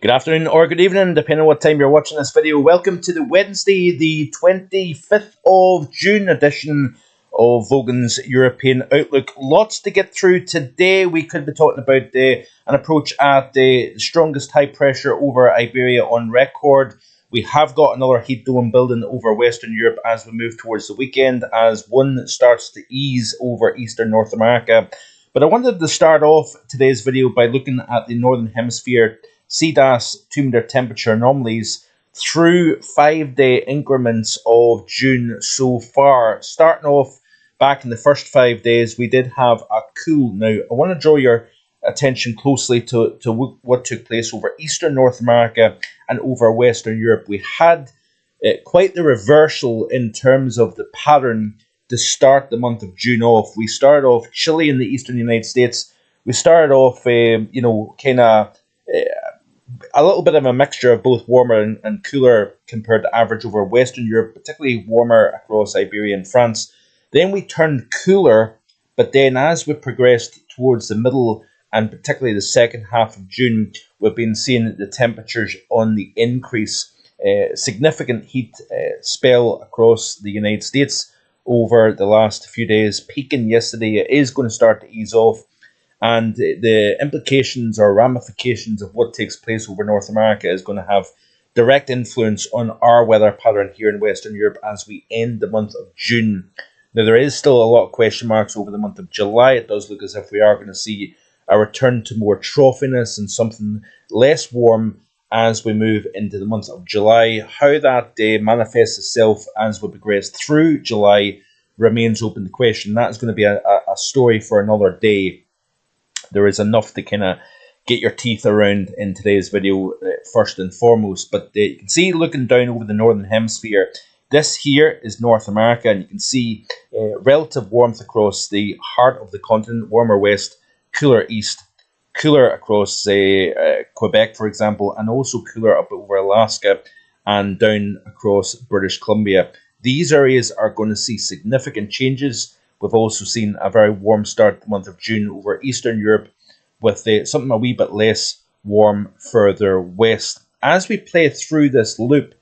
Good afternoon or good evening, depending on what time you're watching this video. Welcome to the Wednesday, the 25th of June edition of Vogan's European Outlook. Lots to get through today. We could be talking about an approach at the strongest high pressure over Iberia on record. We have got another heat dome building over Western Europe as we move towards the weekend, as one starts to ease over Eastern North America. But I wanted to start off today's video by looking at the Northern Hemisphere CDAS 2-meter temperature anomalies through 5-day increments of June so far. Starting off back in the first 5 days, we did have a cool. Now, I want to draw your attention closely to what took place over Eastern North America and over Western Europe. We had quite the reversal in terms of the pattern to start the month of June off. We started off chilly in the eastern United States. We started off, kind of a little bit of a mixture of both warmer and cooler compared to average over Western Europe, particularly warmer across Iberia and France. Then we turned cooler, but then as we progressed towards the middle and particularly the second half of June, we've been seeing the temperatures on the increase. Significant heat spell across the United States over the last few days, peaking yesterday. It is going to start to ease off. And the implications or ramifications of what takes place over North America is going to have direct influence on our weather pattern here in Western Europe as we end the month of June. Now, there is still a lot of question marks over the month of July. It does look as if we are going to see a return to more troughiness and something less warm as we move into the month of July. How that manifests itself as we progress through July remains open to question. That is going to be a story for another day. There is enough to kind of get your teeth around in today's video, first and foremost. But you can see, looking down over the Northern Hemisphere, this here is North America, and you can see relative warmth across the heart of the continent, warmer west, cooler east, cooler across Quebec, for example, and also cooler up over Alaska and down across British Columbia. These areas are going to see significant changes. We've also seen a very warm start the month of June over Eastern Europe, with something a wee bit less warm further west. As we play through this loop,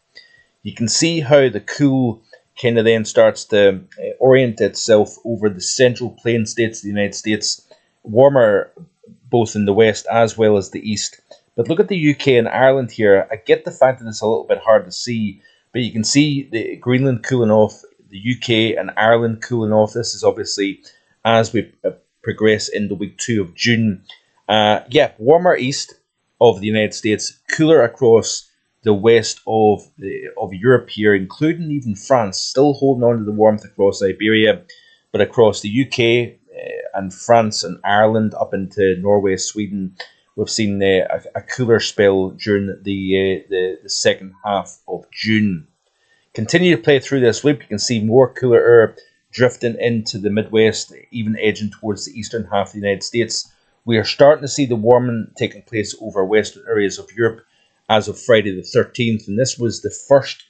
you can see how the cool kind of then starts to orient itself over the central plain states of the United States, warmer both in the west as well as the east. But look at the UK and Ireland here. I get the fact that it's a little bit hard to see, but you can see the Greenland cooling off, the UK and Ireland cooling off. This is obviously as we progress into week 2 of June. Warmer east of the United States, cooler across the west of Europe here, including even France, still holding on to the warmth across Iberia, but across the UK and France and Ireland up into Norway, Sweden, we've seen a cooler spell during the second half of June. Continue to play through this loop. You can see more cooler air drifting into the Midwest, even edging towards the eastern half of the United States. We are starting to see the warming taking place over western areas of Europe as of Friday the 13th, and this was the first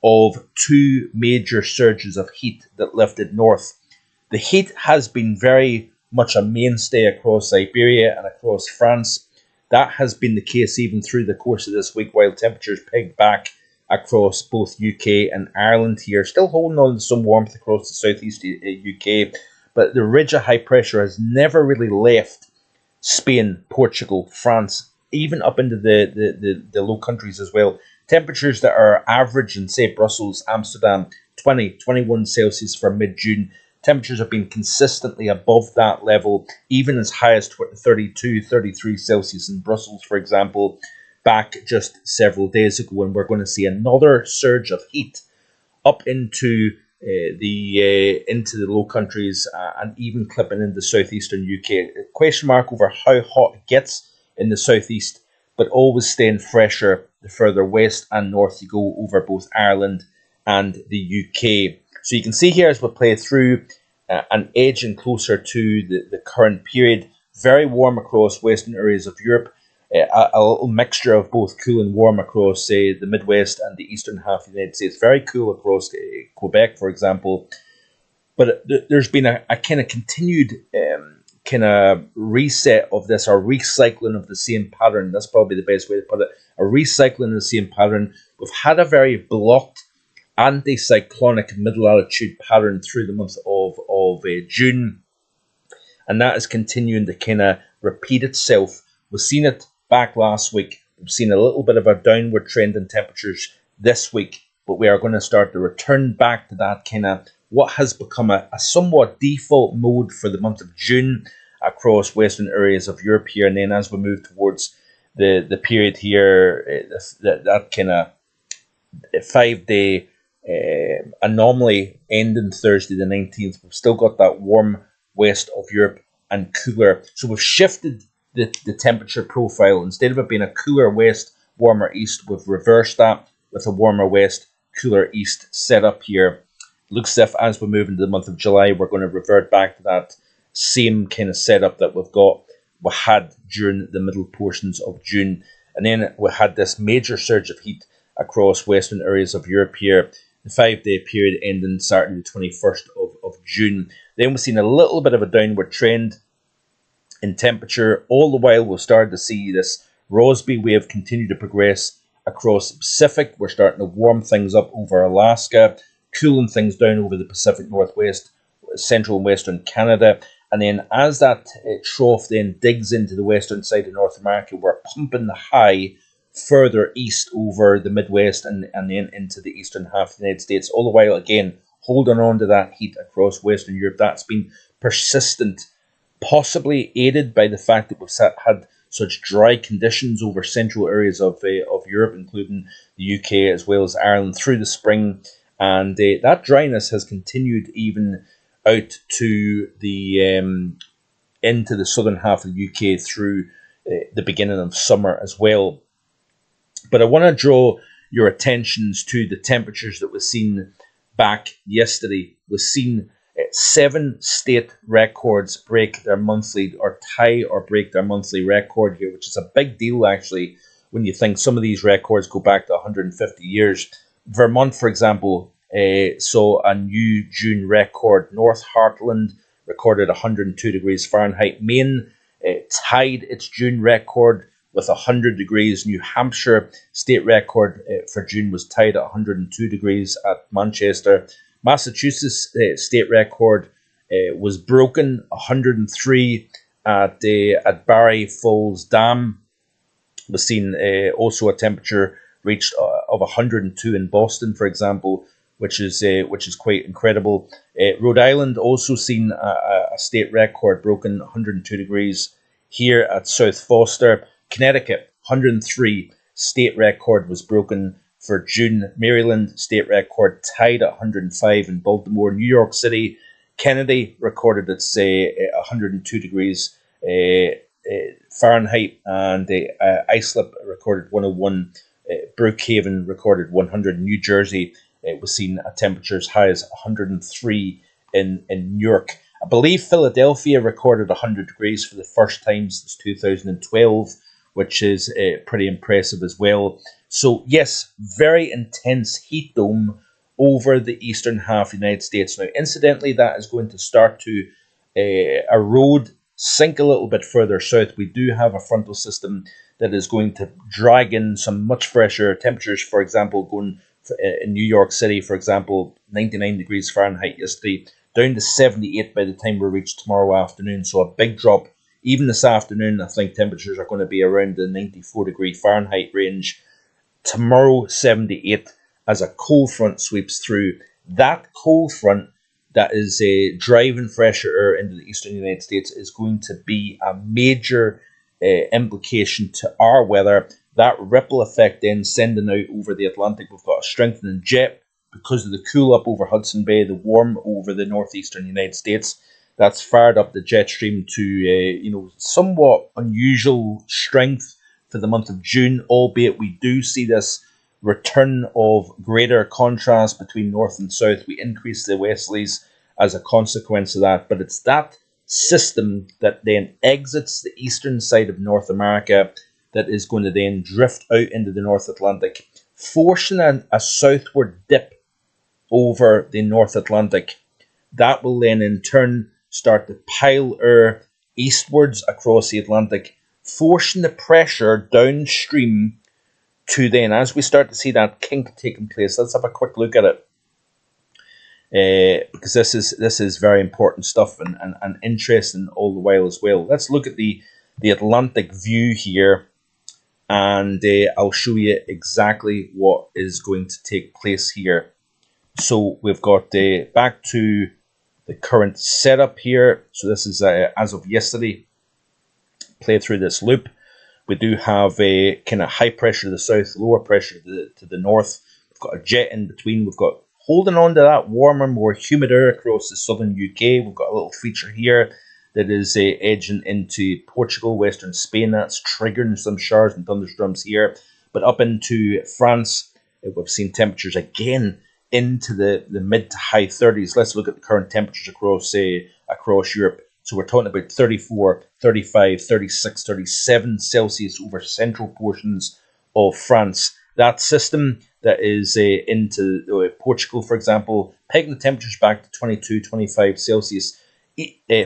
of 2 major surges of heat that lifted north. The heat has been very much a mainstay across Iberia and across France. That has been the case even through the course of this week, while temperatures pegged back across both UK and Ireland here, still holding on to some warmth across the southeast UK, but the ridge of high pressure has never really left Spain, Portugal, France, even up into the low countries as well. Temperatures that are average in, say, Brussels, Amsterdam, 20, 21 Celsius for mid-June. Temperatures have been consistently above that level, even as high as 32, 33 Celsius in Brussels, for example, back just several days ago, and we're going to see another surge of heat up into the low countries and even clipping into southeastern UK. A question mark over how hot it gets in the southeast, but always staying fresher the further west and north you go over both Ireland and the UK. So you can see here as we play through and edging closer to the current period, very warm across western areas of Europe. A little mixture of both cool and warm across, say, the Midwest and the eastern half of the United States. Very cool across Quebec, for example. But there's been a kind of continued kind of reset of this, or recycling of the same pattern. That's probably the best way to put it. A recycling of the same pattern. We've had a very blocked anticyclonic middle altitude pattern through the month of June, and that is continuing to kind of repeat itself. We've seen it back last week. We've seen a little bit of a downward trend in temperatures this week, but we are going to start to return back to that kind of what has become a somewhat default mode for the month of June across western areas of Europe here. And then as we move towards the period here, that kind of 5-day anomaly ending Thursday the 19th, we've still got that warm west of Europe and cooler. So we've shifted the temperature profile. Instead of it being a cooler west, warmer east, we've reversed that with a warmer west, cooler east setup here. Looks as if as we move into the month of July, we're going to revert back to that same kind of setup that we had during the middle portions of June. And then we had this major surge of heat across western areas of Europe here. The 5-day period ending Saturday the 21st of June. Then we've seen a little bit of a downward trend in temperature. All the while we've started to see this Rossby wave continue to progress across the Pacific. We're starting to warm things up over Alaska, cooling things down over the Pacific Northwest, central and western Canada. And then as that trough then digs into the western side of North America, we're pumping the high further east over the Midwest and then into the eastern half of the United States. All the while, again, holding on to that heat across Western Europe. That's been persistent, possibly aided by the fact that we've had such dry conditions over central areas of Europe, including the UK as well as Ireland, through the spring. And that dryness has continued even out to the into the southern half of the UK through the beginning of summer as well. But I want to draw your attentions to the temperatures that we've seen back yesterday. We've seen 7 state records break their monthly, or tie or break their monthly record here, which is a big deal actually when you think some of these records go back to 150 years. Vermont, for example, saw a new June record. North Heartland recorded 102 degrees Fahrenheit. Maine tied its June record with 100 degrees. New Hampshire state record for June was tied at 102 degrees at Manchester. Massachusetts state record was broken, 103 at Barry Falls Dam. We've seen also a temperature reached of 102 in Boston, for example, which is quite incredible. Rhode Island also seen a state record broken, 102 degrees here at South Foster. Connecticut, 103 state record was broken for June. Maryland state record tied at 105 in Baltimore. New York City, Kennedy recorded its 102 degrees Fahrenheit, and Islip recorded 101. Brookhaven recorded 100. New Jersey was seen at temperatures high as 103 in Newark. I believe Philadelphia recorded 100 degrees for the first time since 2012, which is pretty impressive as well. So yes, very intense heat dome over the eastern half of the United States. Now, incidentally, that is going to start to erode, sink a little bit further south. We do have a frontal system that is going to drag in some much fresher temperatures. For example, going in New York City, for example, 99 degrees Fahrenheit yesterday, down to 78 by the time we reach tomorrow afternoon. So a big drop. Even this afternoon, I think temperatures are going to be around the 94 degree Fahrenheit range. Tomorrow, 78 as a cold front sweeps through. That cold front that is driving fresher air into the eastern United States is going to be a major implication to our weather. That ripple effect then sending out over the Atlantic. We've got a strengthening jet because of the cool up over Hudson Bay, the warm over the northeastern United States. That's fired up the jet stream to somewhat unusual strength for the month of June, albeit we do see this return of greater contrast between north and south. We increase the westerlies as a consequence of that, but it's that system that then exits the eastern side of North America that is going to then drift out into the North Atlantic, forcing a southward dip over the North Atlantic. That will then in turn start to pile air eastwards across the Atlantic, forcing the pressure downstream to then, as we start to see that kink taking place. Let's have a quick look at it. Because this is very important stuff and interesting all the while as well. Let's look at the Atlantic view here, and I'll show you exactly what is going to take place here. So we've got back to the current setup here. So this is as of yesterday. Play through this loop. We do have a kind of high pressure to the south, lower pressure to the north. We've got a jet in between. We've got holding on to that warmer, more humid air across the southern UK. We've got a little feature here that is edging into Portugal, western Spain. That's triggering some showers and thunderstorms here. But up into France, we've seen temperatures again into the mid to high 30s. Let's look at the current temperatures across Europe. So we're talking about 34, 35, 36, 37 Celsius over central portions of France. That system that is into Portugal, for example, pegging the temperatures back to 22, 25 Celsius.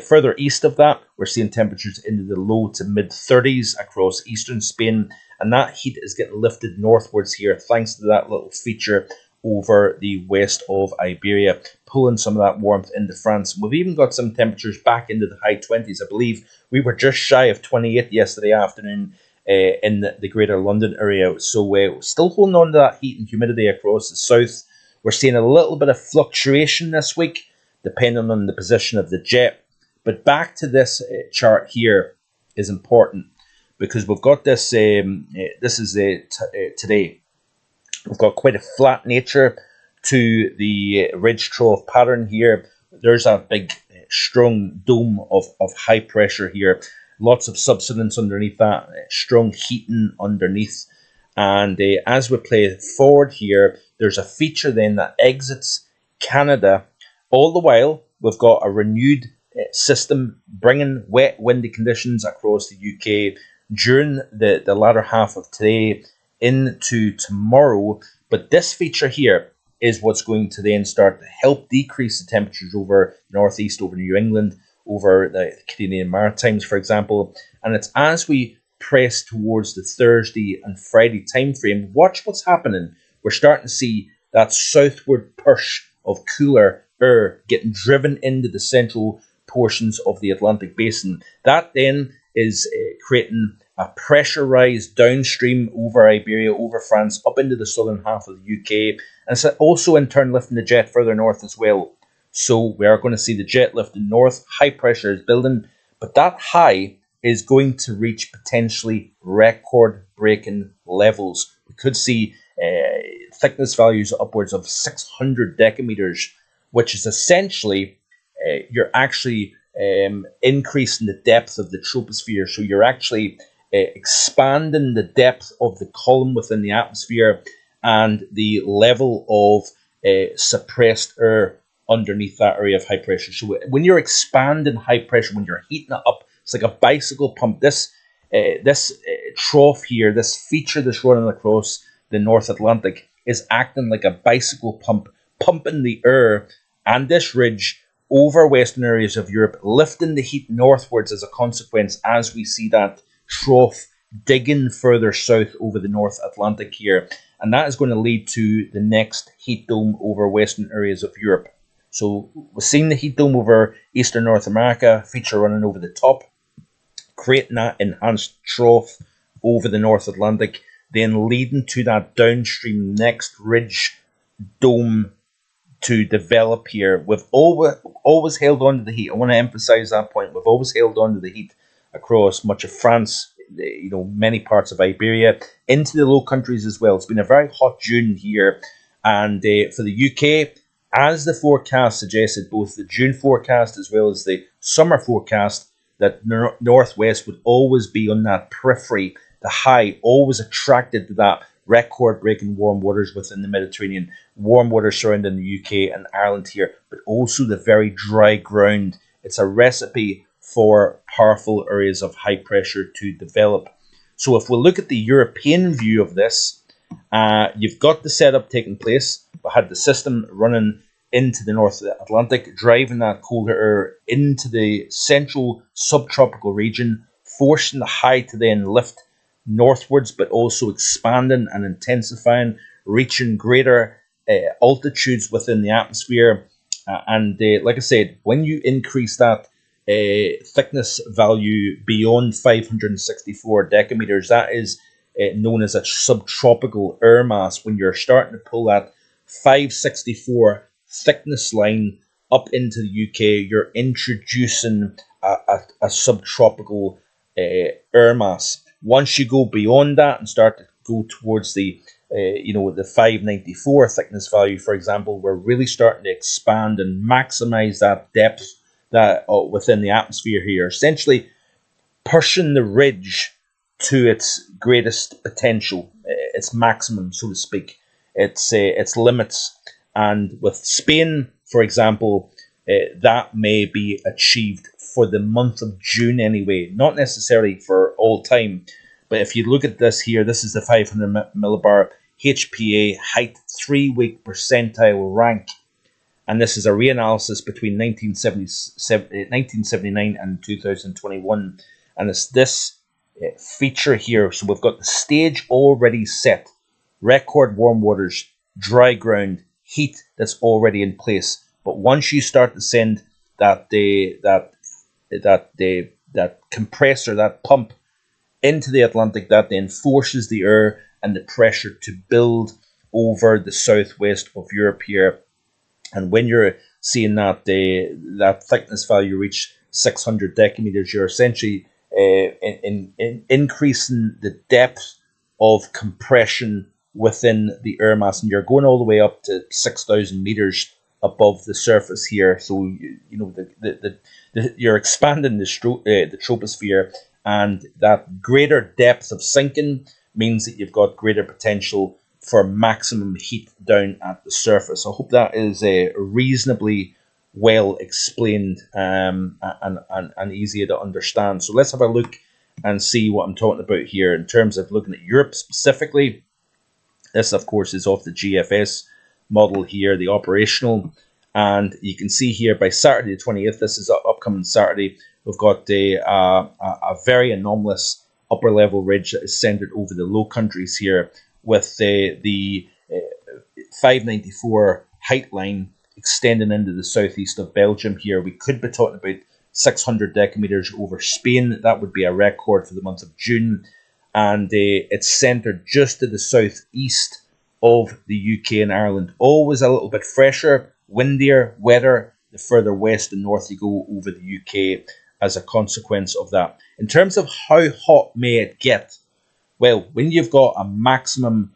Further east of that, we're seeing temperatures into the low to mid 30s across eastern Spain. And that heat is getting lifted northwards here thanks to that little feature over the west of Iberia, pulling some of that warmth into France. We've even got some temperatures back into the high 20s. I believe we were just shy of 28 yesterday afternoon in the greater London area. So still holding on to that heat and humidity across the south. We're seeing a little bit of fluctuation this week, depending on the position of the jet. But back to this chart here is important because we've got this, this is today. We've got quite a flat nature to the ridge trough pattern here. There's a big strong dome of high pressure here. Lots of subsidence underneath that, strong heating underneath. And as we play forward here, there's a feature then that exits Canada. All the while, we've got a renewed system bringing wet, windy conditions across the UK during the latter half of today into tomorrow. But this feature here is what's going to then start to help decrease the temperatures over northeast, over New England, over the Canadian Maritimes, for example. And it's as we press towards the Thursday and Friday time frame, watch what's happening. We're starting to see that southward push of cooler air getting driven into the central portions of the Atlantic basin. That then is creating a pressure rise downstream over Iberia, over France, up into the southern half of the UK. And it's also in turn lifting the jet further north as well. So we are going to see the jet lifting north. High pressure is building, but that high is going to reach potentially record-breaking levels. We could see thickness values upwards of 600 decameters, which is essentially you're actually increasing the depth of the troposphere. So you're actually expanding the depth of the column within the atmosphere and the level of suppressed air underneath that area of high pressure. So when you're expanding high pressure, when you're heating it up, it's like a bicycle pump. This trough here, this feature that's running across the North Atlantic is acting like a bicycle pump, pumping the air and this ridge over western areas of Europe, lifting the heat northwards as a consequence as we see that trough digging further south over the North Atlantic here. And that is going to lead to the next heat dome over western areas of Europe. So we're seeing the heat dome over eastern North America, feature running over the top, creating that enhanced trough over the North Atlantic, then leading to that downstream next ridge dome to develop here. We've always held on to the heat. I want to emphasize that point. We've always held on to the heat across much of France, many parts of Iberia, into the Low Countries as well. It's been a very hot June here. And for the UK, as the forecast suggested, both the June forecast as well as the summer forecast, that northwest would always be on that periphery, the high, always attracted to that record-breaking warm waters within the Mediterranean, warm waters surrounding the UK and Ireland here, but also the very dry ground. It's a recipe for powerful areas of high pressure to develop. So if we look at the European view of this, you've got the setup taking place. We had the system running into the North Atlantic, driving that colder air into the central subtropical region, forcing the high to then lift northwards, but also expanding and intensifying, reaching greater altitudes within the atmosphere. And like I said, when you increase that thickness value beyond 564 decameters, that is known as a subtropical air mass. When you're starting to pull that 564 thickness line up into the UK, you're introducing a subtropical air mass. Once you go beyond that and start to go towards the the 594 thickness value, for example, we're really starting to expand and maximize that depth that within the atmosphere here, essentially pushing the ridge to its greatest potential, its maximum, so to speak, its limits. And with Spain, for example, that may be achieved for the month of June anyway, not necessarily for all time. But if you look at this here, this is the 500 millibar HPA height 3-week percentile rank. And this is a reanalysis between 1979 and 2021. And it's this feature here. So we've got the stage already set. Record warm waters, dry ground, heat that's already in place. But once you start to send that compressor, that pump into the Atlantic, that then forces the air and the pressure to build over the southwest of Europe here. And when you're seeing that that thickness value reach 600 decameters, you're essentially increasing the depth of compression within the air mass, and you're going all the way up to 6,000 meters above the surface here. So you're expanding the troposphere, and that greater depth of sinking means that you've got greater potential for maximum heat down at the surface. I hope that is reasonably well explained and easier to understand. So let's have a look and see what I'm talking about here in terms of looking at Europe specifically. This, of course, is off the GFS model here, the operational. And you can see here by Saturday the 20th, this is upcoming Saturday, we've got a very anomalous upper level ridge that is centered over the Low Countries here, with the 594 height line extending into the southeast of Belgium here. We could be talking about 600 decameters over Spain. That would be a record for the month of June. And it's centered just to the southeast of the UK and Ireland. Always a little bit fresher, windier, wetter, the further west and north you go over the UK as a consequence of that. In terms of how hot may it get, well, when you've got a maximum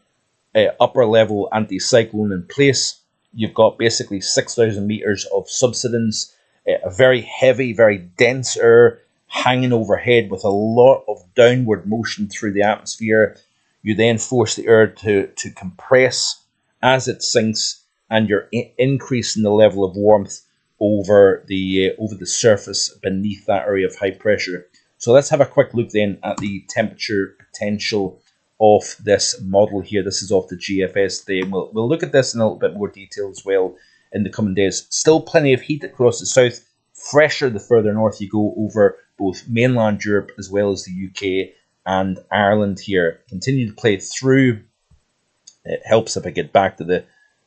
upper level anticyclone in place, you've got basically 6,000 meters of subsidence, a very heavy, very dense air hanging overhead with a lot of downward motion through the atmosphere. You then force the air to compress as it sinks, and you're increasing the level of warmth over the surface beneath that area of high pressure. So let's have a quick look then at the temperature potential of this model here. This is off the GFS today. We'll look at this in a little bit more detail as well in the coming days. Still plenty of heat across the south, fresher the further north you go over both mainland Europe as well as the UK and Ireland here. Continue to play through. It helps if I get back to the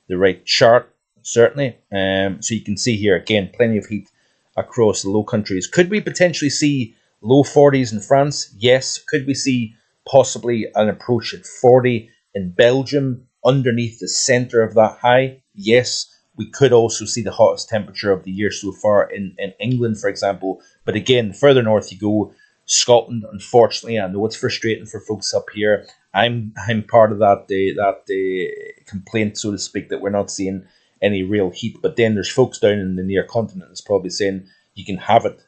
right chart, certainly. So you can see here, again, plenty of heat across the Low Countries. Could we potentially see low 40s in France? Yes. Could we see possibly an approach at 40 in Belgium underneath the centre of that high? Yes. We could also see the hottest temperature of the year so far in England, for example. But again, the further north you go, Scotland, unfortunately, I know it's frustrating for folks up here. I'm part of that complaint, so to speak, that we're not seeing any real heat. But then there's folks down in the near continent that's probably saying you can have it.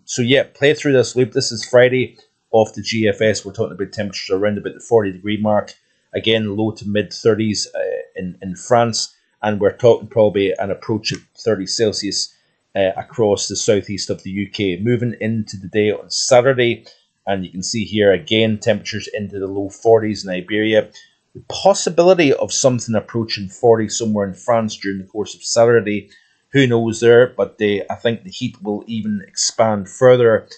So yeah, play through this loop. This is Friday off the GFS. We're talking about temperatures around about the 40-degree mark. Again, low to mid 30s in France. And we're talking probably an approach at 30 Celsius across the southeast of the UK. Moving into the day on Saturday, and you can see here again temperatures into the low 40s in Iberia. The possibility of something approaching 40 somewhere in France during the course of Saturday. Who knows there, but I think the heat will even expand further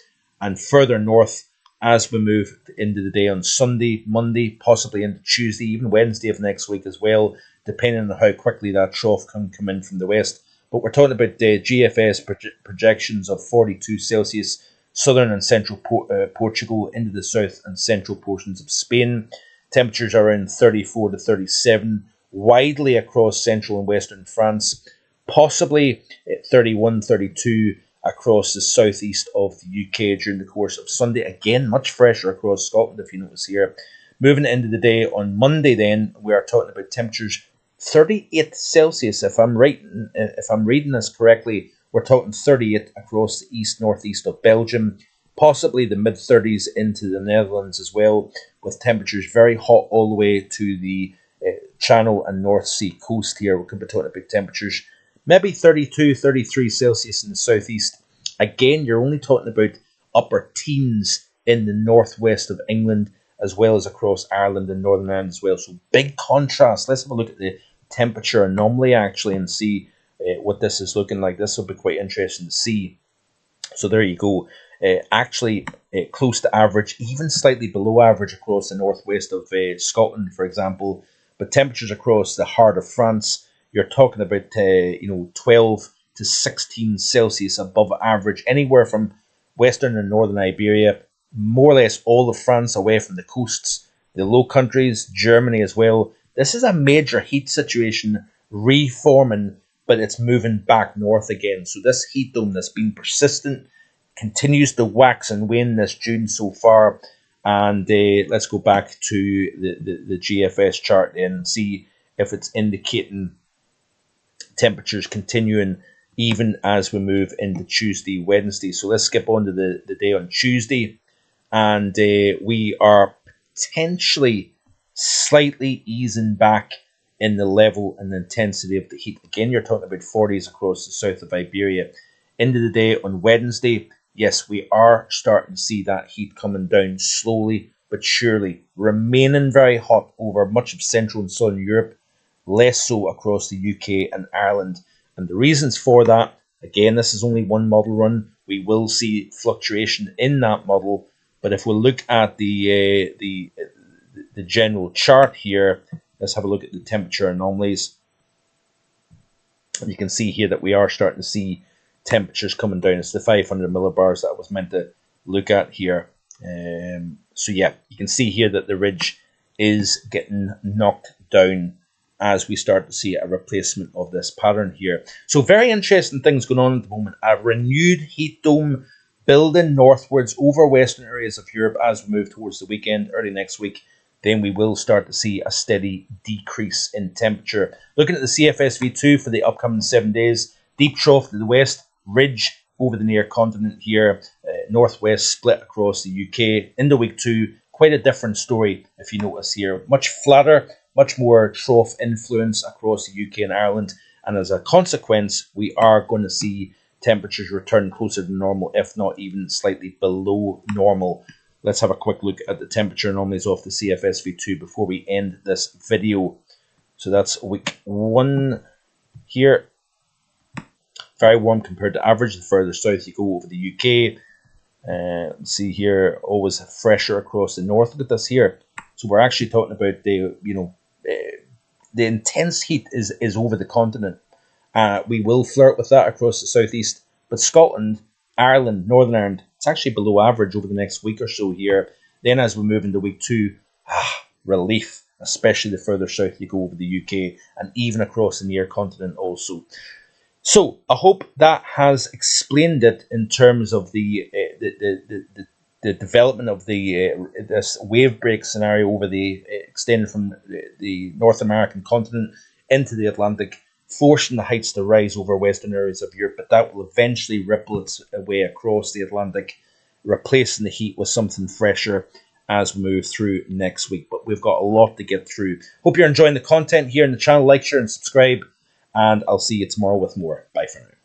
and further north as we move into the day on Sunday, Monday, possibly into Tuesday, even Wednesday of next week as well, depending on how quickly that trough can come in from the west. But we're talking about the GFS projections of 42 Celsius, southern and central Portugal into the south and central portions of Spain. Temperatures are around 34 to 37, widely across central and western France, possibly 31, 32 across the southeast of the UK during the course of Sunday. Again, much fresher across Scotland, if you notice here. Moving into the day on Monday, then we are talking about temperatures 38 Celsius. If I'm reading this correctly, we're talking 38 across the east northeast of Belgium, possibly the mid 30s into the Netherlands as well, with temperatures very hot all the way to the Channel and North Sea coast here. We could be talking about temperatures maybe 32, 33 Celsius in the southeast. Again, you're only talking about upper teens in the northwest of England, as well as across Ireland and Northern Ireland as well. So big contrast. Let's have a look at the temperature anomaly actually and see what this is looking like. This will be quite interesting to see. So there you go. Actually close to average, even slightly below average across the northwest of Scotland, for example. But temperatures across the heart of France, you're talking about 12 to 16 Celsius above average, anywhere from western and northern Iberia, more or less all of France away from the coasts, the Low Countries, Germany as well. This is a major heat situation reforming, but it's moving back north again. So this heat dome that's been persistent continues to wax and wane this June so far. And let's go back to the GFS chart and see if it's indicating temperatures continuing even as we move into Tuesday, Wednesday. So let's skip on to the day on Tuesday. And we are potentially slightly easing back in the level and the intensity of the heat. Again, you're talking about 40s across the south of Iberia. Into the day on Wednesday, yes, we are starting to see that heat coming down slowly but surely, remaining very hot over much of Central and Southern Europe, less so across the UK and Ireland. And the reasons for that, again, this is only one model run. We will see fluctuation in that model. But if we look at the general chart here, let's have a look at the temperature anomalies. And you can see here that we are starting to see temperatures coming down. It's the 500 millibars that I was meant to look at here. So yeah, you can see here that the ridge is getting knocked down as we start to see a replacement of this pattern here. So very interesting things going on at the moment. A renewed heat dome building northwards over western areas of Europe as we move towards the weekend, early next week. Then we will start to see a steady decrease in temperature. Looking at the CFSV2 for the upcoming 7 days, deep trough to the west, ridge over the near continent here, northwest split across the UK. Into week 2, quite a different story if you notice here. Much flatter, much more trough influence across the UK and Ireland. And as a consequence, we are going to see temperatures return closer to normal, if not even slightly below normal. Let's have a quick look at the temperature anomalies off the CFSV2 before we end this video. So that's week 1 here. Very warm compared to average. The further south you go over the UK, see here, always fresher across the north. Look at this here. So we're actually talking about the intense heat is over the continent. We will flirt with that across the southeast, but Scotland, Ireland, Northern Ireland, it's actually below average over the next week or so here. Then as we move into week 2, relief, especially the further south you go over the UK and even across the near continent also. So I hope that has explained it in terms of the development of this wave break scenario over the extended from the North American continent into the Atlantic, forcing the heights to rise over western areas of Europe, but that will eventually ripple its way across the Atlantic, replacing the heat with something fresher as we move through next week. But we've got a lot to get through. Hope you're enjoying the content here in the channel. Like, share, and subscribe, and I'll see you tomorrow with more. Bye for now.